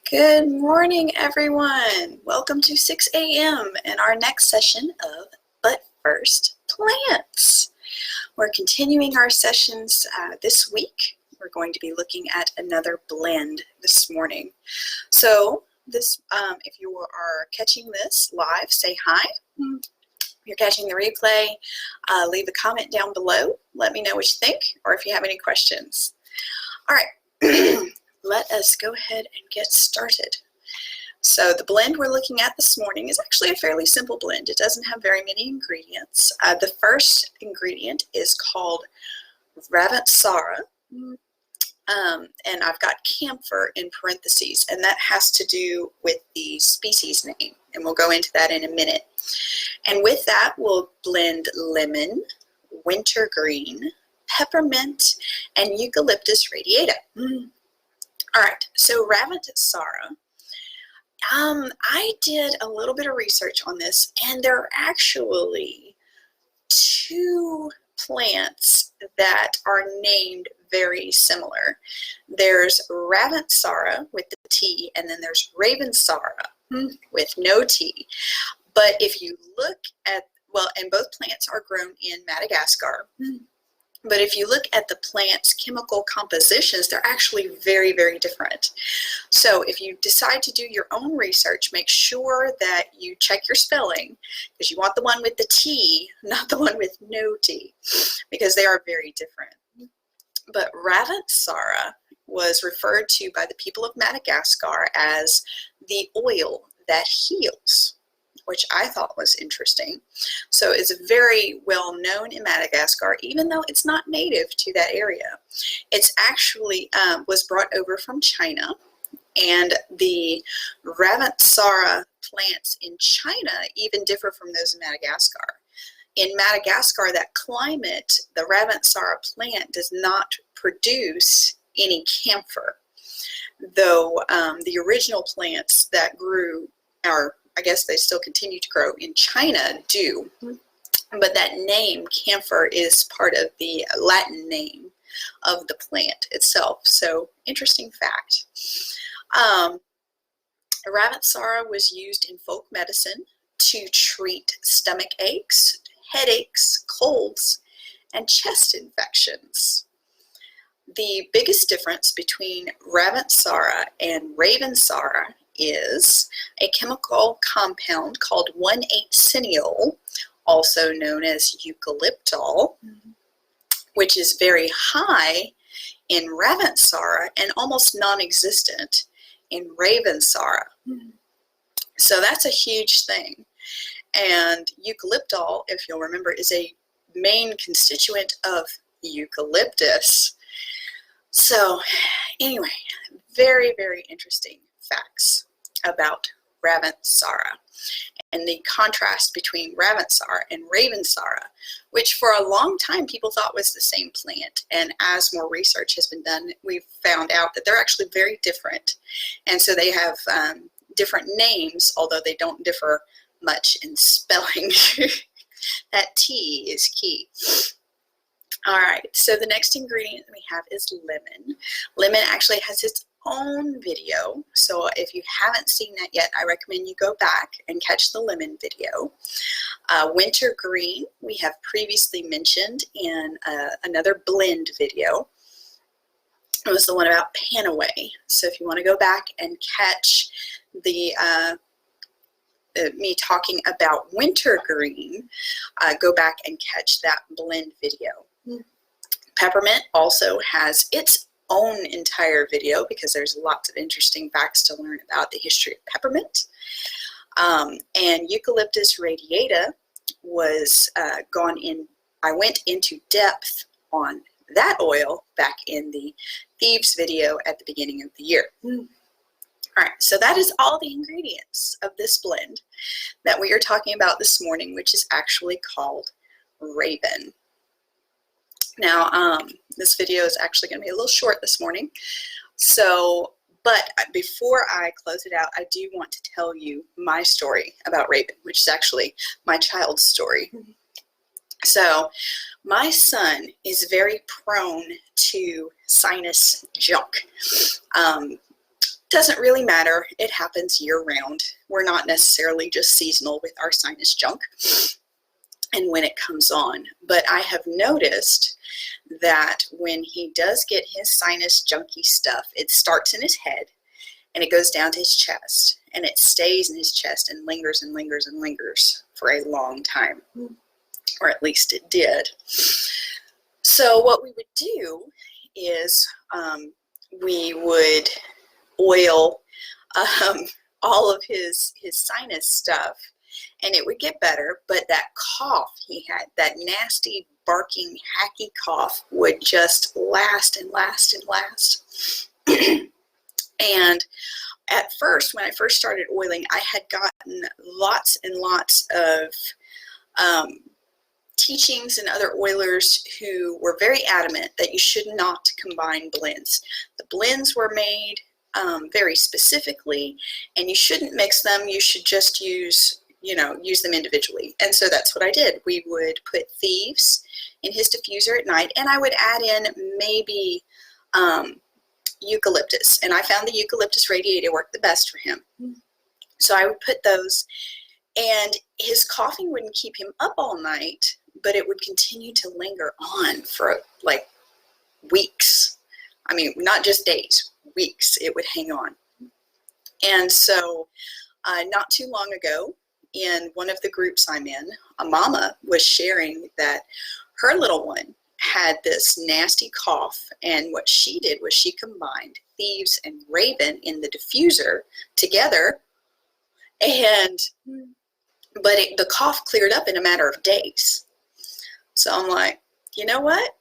Good morning, everyone. Welcome to 6 a.m. and our next session of But First Plants. We're continuing our sessions this week. We're going to be looking at another blend this morning. So if you are catching this live, say hi. If you're catching the replay, leave a comment down below. Let me know what you think or if you have any questions. All right. Let us go ahead and get started. So the blend we're looking at this morning is actually a fairly simple blend. It doesn't have very many ingredients. The first ingredient is called Ravintsara, and I've got Camphor in parentheses, and that has to do with the species name, and we'll go into that in a minute. And with that, we'll blend lemon, wintergreen, peppermint, and Eucalyptus Radiata. All right, so Ravintsara, I did a little bit of research on this, and there are actually two plants that are named very similar. There's Ravintsara with the T, and then there's Ravintsara with no T. But if you look at, and both plants are grown in Madagascar. But if you look at the plant's chemical compositions, they're actually very, very different. So if you decide to do your own research, make sure that you check your spelling, because you want the one with the T, not the one with no T, because they are very different. But Ravintsara was referred to by the people of Madagascar as the oil that heals, which I thought was interesting. So it's very well known in Madagascar, even though it's not native to that area. It's actually was brought over from China, and the Ravintsara plants in China even differ from those in Madagascar. In Madagascar, that climate, the Ravintsara plant does not produce any camphor, though the original plants that grew I guess they still continue to grow in China do. But that name, camphor, is part of the Latin name of the plant itself. So, interesting fact. Ravintsara was used in folk medicine to treat stomach aches, headaches, colds, and chest infections. The biggest difference between Ravintsara and Ravintsara is a chemical compound called 1,8-cineol, also known as eucalyptol, which is very high in Ravintsara and almost non-existent in Ravintsara. So that's a huge thing. And eucalyptol, if you'll remember, is a main constituent of eucalyptus. So anyway, very, very interesting facts about Ravintsara and the contrast between Ravintsara and Ravintsara, which for a long time people thought was the same plant. And as more research has been done, we've found out that they're actually very different. And so they have different names, although they don't differ much in spelling. That T is key. All right, so the next ingredient we have is lemon. Lemon actually has its own video, so if you haven't seen that yet, I recommend you go back and catch the lemon video. Wintergreen we have previously mentioned in another blend video. It was the one about Panaway. So if you want to go back and catch the me talking about wintergreen, go back and catch that blend video. Peppermint also has its own entire video because there's lots of interesting facts to learn about the history of peppermint. And Eucalyptus Radiata was I went into depth on that oil back in the Thieves video at the beginning of the year. All right, so that is all the ingredients of this blend that we are talking about this morning, which is actually called Raven. Now, this video is actually going to be a little short this morning, but before I close it out, I do want to tell you my story about Raven, which is actually my child's story. So, my son is very prone to sinus junk. Doesn't really matter. It happens year round. We're not necessarily just seasonal with our sinus junk and when it comes on. But I have noticed that when he does get his sinus junky stuff, it starts in his head and it goes down to his chest, and it stays in his chest and lingers and lingers and lingers for a long time, or at least it did. So what we would do is we would oil all of his sinus stuff, and it would get better, but that cough he had, that nasty, barking, hacky cough, would just last and last and last. And at first, when I first started oiling, I had gotten lots and lots of teachings and other oilers who were very adamant that you should not combine blends. The blends were made very specifically, and you shouldn't mix them. You should just use them individually. And so that's what I did. We would put Thieves in his diffuser at night, and I would add in maybe eucalyptus, and I found the Eucalyptus Radiata worked the best for him. So I would put those, and his coughing wouldn't keep him up all night, but it would continue to linger on for like weeks. I mean, not just days, weeks. It would hang on. And so not too long ago, in one of the groups I'm in, a mama was sharing that her little one had this nasty cough, and what she did was she combined Thieves and Raven in the diffuser together, and the cough cleared up in a matter of days. So I'm like, you know what?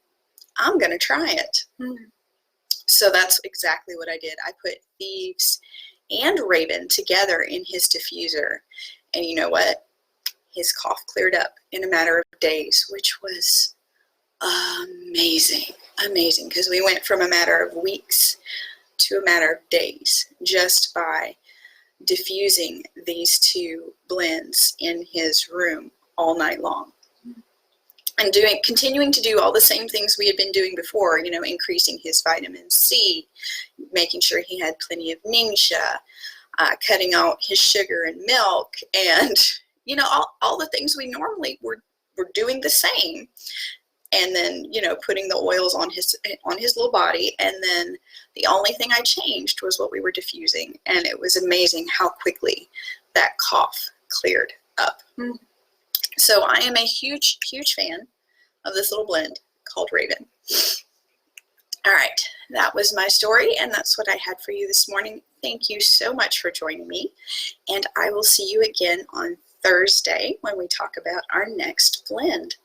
I'm gonna try it. So that's exactly what I did. I put Thieves and Raven together in his diffuser, and you know what? His cough cleared up in a matter of days, which was amazing, because we went from a matter of weeks to a matter of days just by diffusing these two blends in his room all night long, and continuing to do all the same things we had been doing before, increasing his vitamin C, making sure he had plenty of ningxia, cutting out his sugar and milk, and all the things we normally were doing the same. And then, putting the oils on his little body. And then the only thing I changed was what we were diffusing. And it was amazing how quickly that cough cleared up. So I am a huge, huge fan of this little blend called Raven. All right, that was my story, and that's what I had for you this morning. Thank you so much for joining me. And I will see you again on Thursday when we talk about our next blend.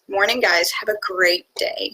Morning, guys. Have a great day.